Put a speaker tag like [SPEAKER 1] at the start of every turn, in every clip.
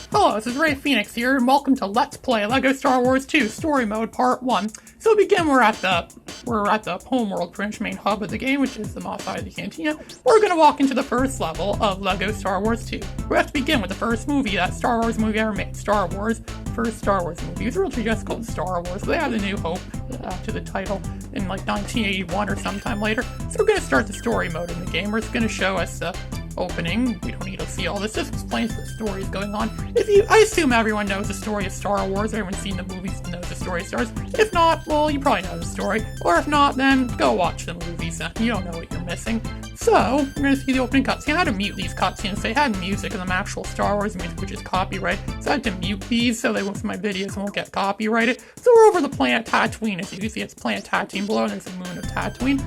[SPEAKER 1] Hello, this is Ray Phoenix here, and welcome to Let's Play LEGO Star Wars 2 Story Mode Part 1. So to begin, we're at the homeworld, pretty much main hub of the game, which is the Mos Eisley Cantina. We're gonna walk into the first level of LEGO Star Wars 2. We have to begin with the first movie, that Star Wars movie ever made, Star Wars. First Star Wars movie. It was originally just called Star Wars, but they added A New Hope to the title in like 1981 or sometime later. So we're gonna start the story mode in the game, where it's gonna show us the opening. We don't need to see all this, just explains the stories going on. I assume everyone knows the story of Star Wars, everyone's seen the movies and knows the story of Star Wars. If not, well, you probably know the story. Or if not, then go watch the movies, you don't know what you're missing. So, we're gonna see the opening cutscene. I had to mute these cutscenes. They had music in the actual Star Wars music, which is copyright. So I had to mute these so they won't, my videos won't get copyrighted. So we're over the planet Tatooine. As you can see, it's planet Tatooine below, and there's the moon of Tatooine.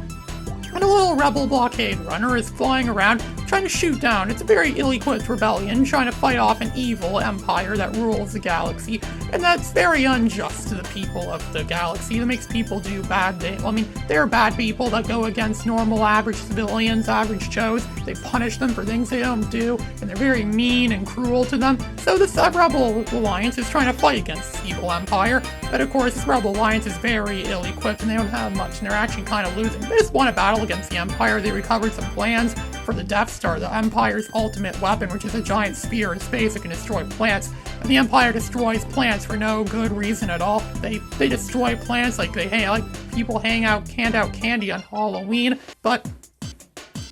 [SPEAKER 1] And a little rebel blockade runner is flying around, trying to shoot down. It's a very ill-equipped rebellion, trying to fight off an evil empire that rules the galaxy. And that's very unjust to the people of the galaxy. That makes people do bad things. Well, I mean, they're bad people that go against normal, average civilians, average Joes. They punish them for things they don't do, and they're very mean and cruel to them. So this Rebel Alliance is trying to fight against this evil empire. But of course, this Rebel Alliance is very ill-equipped, and they don't have much, and they're actually kind of losing. They just won a battle against the Empire. They recovered some plans for the Death Star, the Empire's ultimate weapon, which is a giant spear in space that can destroy plants. And the Empire destroys plants for no good reason at all. They destroy plants like people hand out candy on Halloween, but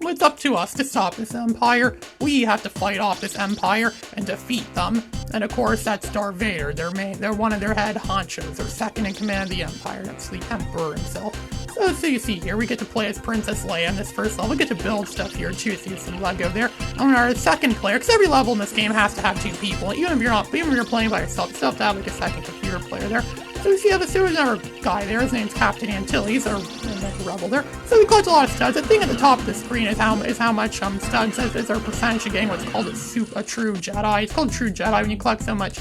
[SPEAKER 1] it's up to us to stop this Empire. We have to fight off this Empire and defeat them. And of course, that's Darth Vader. They're one of their head honchos. They're second in command of the Empire. That's the Emperor himself. So you see here, we get to play as Princess Leia in this first level. We get to build stuff here too, so you see some Lego there. On our second player, because every level in this game has to have two people. Even if you're playing by yourself, you still have to have like a second computer player there. So you see there's another guy there. His name's Captain Antilles, or the rebel there. So we collect a lot of studs. The thing at the top of the screen is how much studs is our percentage of getting what's called a true Jedi. It's called True Jedi when you collect so much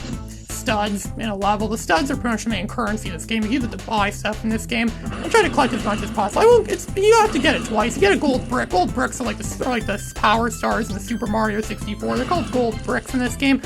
[SPEAKER 1] studs in a level. The studs are pretty much the main currency in this game. You use it to buy stuff in this game and try to collect as much as possible. You have to get it twice. You get a gold brick. Gold bricks are like the power stars in the Super Mario 64. They're called gold bricks in this game.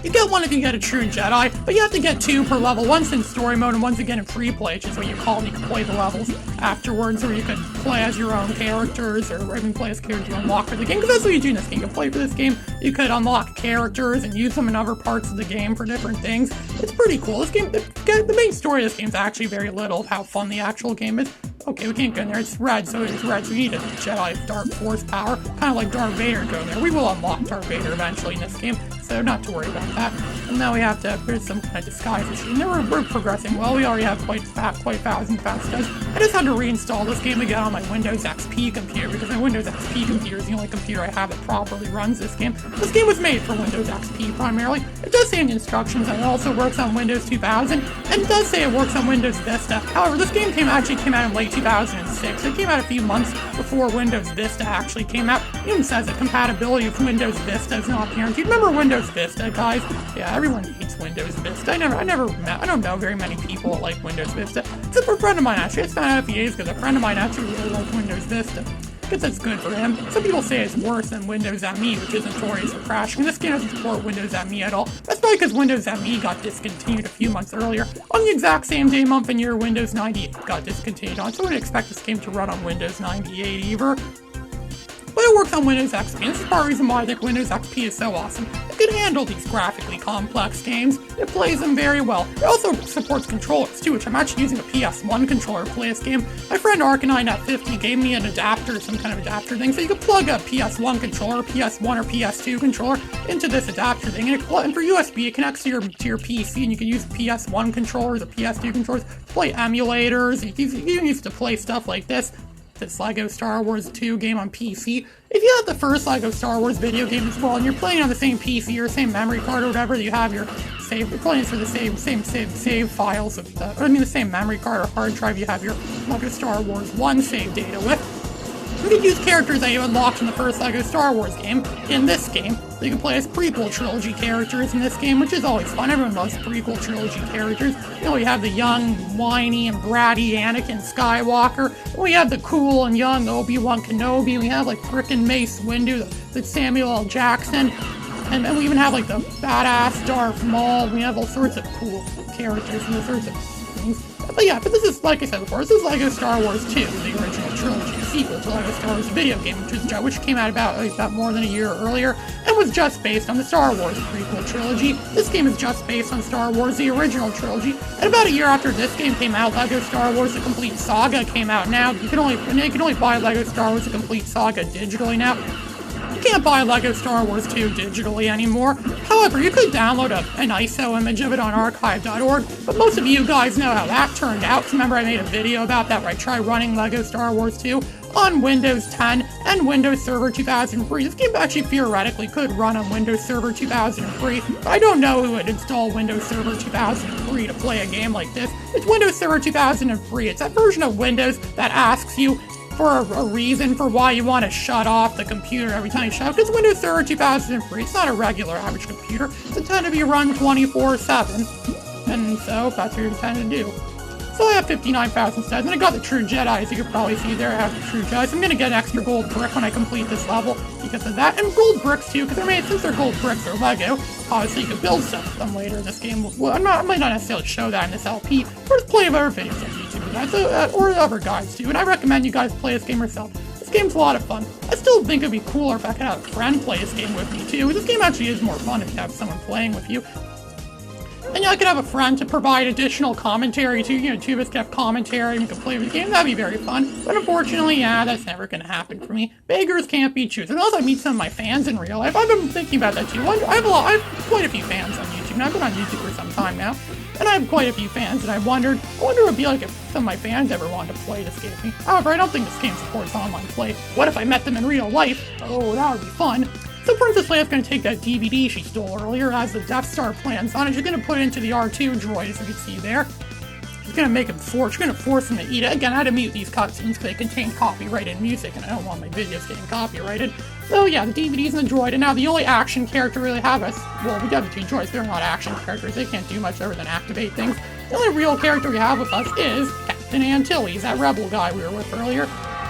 [SPEAKER 1] You get one if you get a true Jedi, but you have to get two per level. One's in story mode and one's again in free play, which is what you call it. You can play the levels afterwards, or you could play as your own characters, or even play as characters you unlock for the game, because that's what you do in this game. You can play for this game, you could unlock characters and use them in other parts of the game for different things. It's pretty cool. This game, the main story of this game is actually very little of how fun the actual game is. Okay, we can't go in there. It's red, so we need a Jedi Dark Force power, kind of like Darth Vader go there. We will unlock Darth Vader eventually in this game, so not to worry about that. And now we have to, there's some kind of disguise issue. And we're progressing well. We already have quite fast studs. I just had to reinstall this game again on my Windows XP computer, because my Windows XP computer is the only computer I have that properly runs this game. This game was made for Windows XP primarily. It does say in the instructions that it also works on Windows 2000, and it does say it works on Windows Vista. However, this game actually came out in late 2006. It came out a few months before Windows Vista actually came out. It even says that compatibility with Windows Vista is not guaranteed. Remember Windows Vista, guys? Yeah, everyone hates Windows Vista. I don't know very many people that like Windows Vista, except for a friend of mine actually. I just found out a few days ago that a friend of mine actually really liked Windows Vista. I guess that's good for him. Some people say it's worse than Windows ME, which is notorious for crashing. This game doesn't support Windows ME at all. That's probably because Windows ME got discontinued a few months earlier, on the exact same day, month, and year Windows 98 got discontinued on. So I wouldn't expect this game to run on Windows 98 either. But it works on Windows XP, and this is part of the reason why I think Windows XP is so awesome. It can handle these graphically complex games. It plays them very well. It also supports controllers too, which I'm actually using a PS1 controller to play this game. My friend Arcanine50 gave me an adapter, some kind of adapter thing, so you could plug a PS1 controller, PS1 or PS2 controller into this adapter thing, and for USB it connects to your PC, and you can use PS1 controllers or PS2 controllers to play emulators. You can use it to play stuff like this LEGO Star Wars 2 game on PC. If you have the first LEGO Star Wars video game as well, and you're playing on the same PC or same memory card or whatever, you have your save, you're playing for the same save files of the same memory card or hard drive you have your LEGO Star Wars 1 save data with. You can use characters that you unlocked in the first LEGO Star Wars game in this game. So you can play as prequel trilogy characters in this game, which is always fun. Everyone loves prequel trilogy characters. You know, we have the young, whiny, and bratty Anakin Skywalker. We have the cool and young Obi-Wan Kenobi. We have like frickin' Mace Windu, the Samuel L. Jackson. And we even have like the badass Darth Maul. We have all sorts of cool characters and all sorts of things. But yeah, this is, like I said before, this is LEGO Star Wars 2, the original trilogy, sequel to LEGO Star Wars video game, which came out about more than a year earlier, and was just based on the Star Wars prequel trilogy. This game is just based on Star Wars, the original trilogy, and about a year after this game came out, LEGO Star Wars The Complete Saga came out. Now, you can only buy LEGO Star Wars The Complete Saga digitally now. You can't buy LEGO Star Wars 2 digitally anymore. However, you could download an ISO image of it on archive.org, but most of you guys know how that turned out. Remember, I made a video about that where I tried running LEGO Star Wars 2 on Windows 10 and Windows Server 2003. This game actually theoretically could run on Windows Server 2003, but I don't know who would install Windows Server 2003 to play a game like this. It's Windows Server 2003. It's that version of Windows that asks you for a reason for why you want to shut off the computer every time you shut, because Windows Server 2003, it's not a regular average computer. It's intended to be run 24/7, and so that's what you're intended to do. So I have 59,000 studs, and I got the True Jedi, as you can probably see there. I have the True Jedi, so I'm going to get an extra gold brick when I complete this level because of that, and gold bricks too, because since they're gold bricks or LEGO, obviously you can build stuff with them later in this game. Well, I might not necessarily show that in this LP, or just play other videos on YouTube with that, or other guides too, and I recommend you guys play this game yourself. This game's a lot of fun. I still think it'd be cooler if I could have a friend play this game with me too. This game actually is more fun if you have someone playing with you. And yeah, I could have a friend to provide additional commentary too. Two of us could have commentary and we could play with the game. That'd be very fun. But unfortunately, yeah, that's never going to happen for me. Beggars can't be choosers. Unless I meet some of my fans in real life. I've been thinking about that too. I have quite a few fans on YouTube. And I've been on YouTube for some time now. And I have quite a few fans, and I wonder what it would be like if some of my fans ever wanted to play this game with me. However, I don't think this game supports online play. What if I met them in real life? Oh, that would be fun. So Princess Leia's going to take that DVD she stole earlier, has the Death Star plans on it. She's going to put it into the R2 droid, as you can see there. She's going to make him force. She's going to force him to eat it. Again, I had to mute these cutscenes because they contain copyrighted music, and I don't want my videos getting copyrighted. So yeah, the DVD's in the droid, and now the only action character we really have is, well, we have the two droids. They're not action characters. They can't do much other than activate things. The only real character we have with us is Captain Antilles, that rebel guy we were with earlier.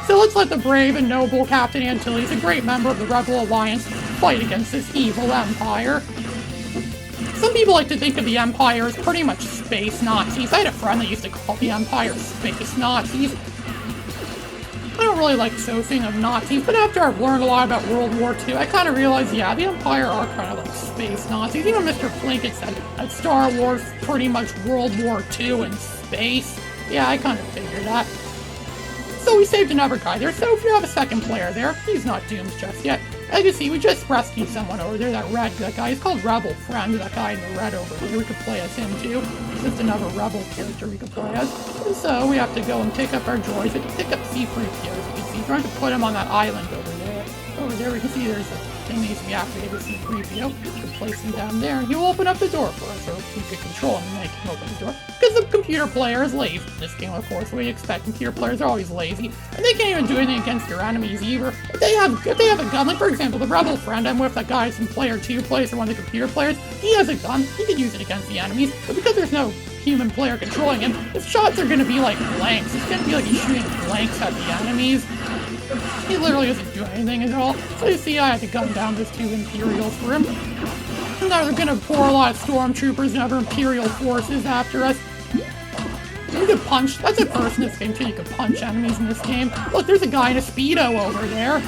[SPEAKER 1] So let's let the brave and noble Captain Antilles, a great member of the Rebel Alliance, fight against this evil empire. Some people like to think of the Empire as pretty much space Nazis. I had a friend that used to call the Empire space Nazis. I don't really like associating of Nazis, but after I've learned a lot about World War II, I kind of realized, yeah, the Empire are kind of like space Nazis. Even Mr. Plinkett said that Star Wars is pretty much World War II in space. Yeah, I kind of figured that. So we saved another guy there, so if you have a second player there, he's not doomed just yet. As you see, we just rescued someone over there, that guy. He's called Rebel Friend, that guy in the red over here. We could play as him too. Just another Rebel character we could play as. And so we have to go and pick up our droids. We have to pick up C-3PO, as you can see. We're trying to put him on that island over there. Over there we can see there's a thing that needs to be activated with C-3PO. We can place him down there, and he will open up the door for us, or we could control him and make him open the door. Because the computer player is lazy. In this game, of course, we expect computer players are always lazy, and they can't even do anything against their enemies either. If they have a gun, like for example, the Rebel Friend I'm with, that guy from Player 2 plays, or one of the computer players, he has a gun. He could use it against the enemies, but because there's no human player controlling him, his shots are going to be like blanks. It's going to be like he's shooting blanks at the enemies. He literally doesn't do anything at all. So you see, I had to gun down those two Imperials for him. And now they're gonna pour a lot of stormtroopers and other Imperial forces after us. You can punch. That's a first in this game too. You can punch enemies in this game. Look, there's a guy in a Speedo over there.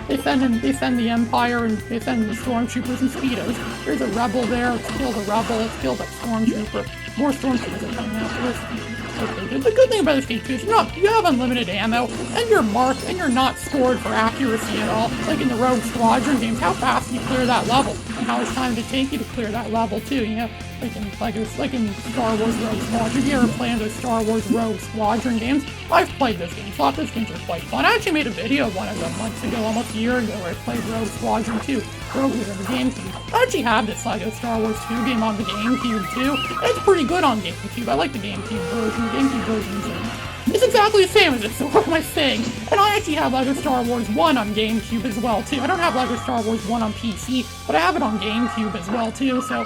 [SPEAKER 1] They send the Empire and they send the stormtroopers in Speedos. There's a rebel there. Let's kill the rebel. Let's kill that stormtrooper. More stormtroopers are coming after us. Okay, the good thing about this game too is you have unlimited ammo, and you're marked, and you're not scored for accuracy at all. Like in the Rogue Squadron games, how fast do you clear that level? And how much time did it take you to clear that level too? You know, like in Star Wars Rogue Squadron. If you ever played those Star Wars Rogue Squadron games, I've played those games. I thought those games are quite fun. I actually made a video of one of them months ago, almost a year ago, where I played Rogue Squadron 2. Rogue was on the GameCube. I actually have this LEGO Star Wars 2 game on the GameCube too. And it's pretty good on GameCube. I like the GameCube version. The GameCube version is exactly the same as it, so what am I saying? And I actually have LEGO Star Wars 1 on GameCube as well too. I don't have LEGO Star Wars 1 on PC, but I have it on GameCube as well too, so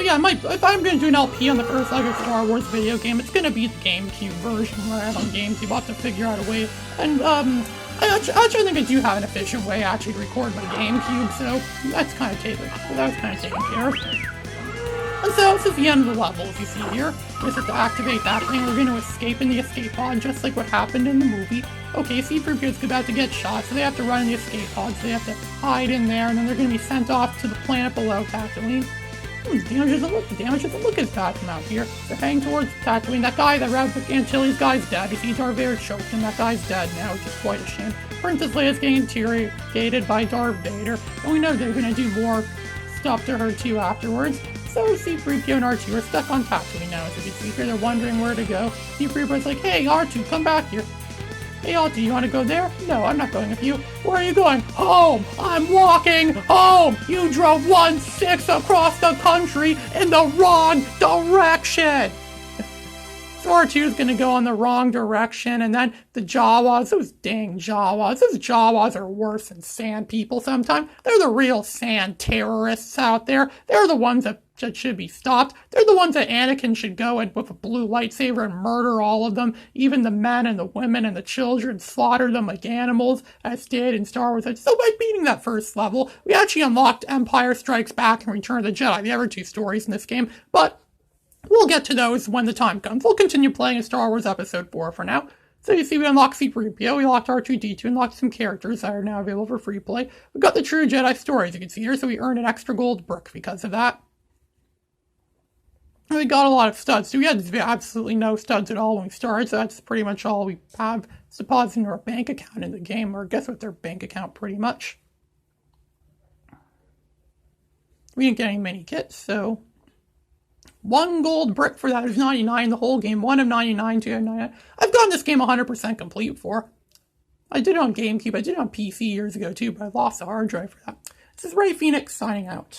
[SPEAKER 1] yeah, if I'm going to do an LP on the first LEGO Star Wars video game, it's going to be the GameCube version where I have on GameCube. I'll have to figure out a way. And Actually, I think I do have an efficient way actually to record my GameCube, so that's kind of taken care of. And so this is the end of the level, as you see here. Just have to activate that thing. We're going to escape in the escape pod, just like what happened in the movie. Okay, C-3PO's about to get shot, so they have to run in the escape pod, so they have to hide in there, and then they're going to be sent off to the planet below Tatooine. Damage doesn't look as bad from out here. They're heading towards Tatooine. That guy, that Rabbit Antilles guy's dead. You see Darth Vader choked him. That guy's dead now, which is quite a shame. Princess Leia's getting interrogated by Darth Vader. And we know they're going to do more stuff to her too afterwards. So C-3PO and R2 are stuck on Tatooine now, as you can see here. They're wondering where to go. C-3PO's like, hey, R2, come back here. Hey, R2, you want to go there? No, I'm not going with you. Where are you going? Home! I'm walking home! You drove 1/6 across the country in the wrong direction! So R2 is going to go in the wrong direction, and then the Jawas, those dang Jawas are worse than sand people sometimes. They're the real sand terrorists out there. They're the ones that should be stopped. They're the ones that Anakin should go in with a blue lightsaber and murder all of them, even the men and the women and the children, slaughter them like animals, as did in Star Wars. So by beating that first level, we actually unlocked Empire Strikes Back and Return of the Jedi, the other two stories in this game, but we'll get to those when the time comes. We'll continue playing in Star Wars Episode 4 for now. So you see we unlocked C-3PO, we unlocked R2-D2, unlocked some characters that are now available for free play. We got the True Jedi story, as you can see here, so we earned an extra gold brick because of that. And we got a lot of studs, so we had absolutely no studs at all when we started, so that's pretty much all we have deposited in our bank account in the game, or guess what, their bank account pretty much. We didn't get any mini kits, so 1 gold brick for that is 99 the whole game. 1 of 99, 2 of 99. I've gotten this game 100% complete before. I did it on GameCube. I did it on PC years ago too, but I lost the hard drive for that. This is Ray Phoenix signing out.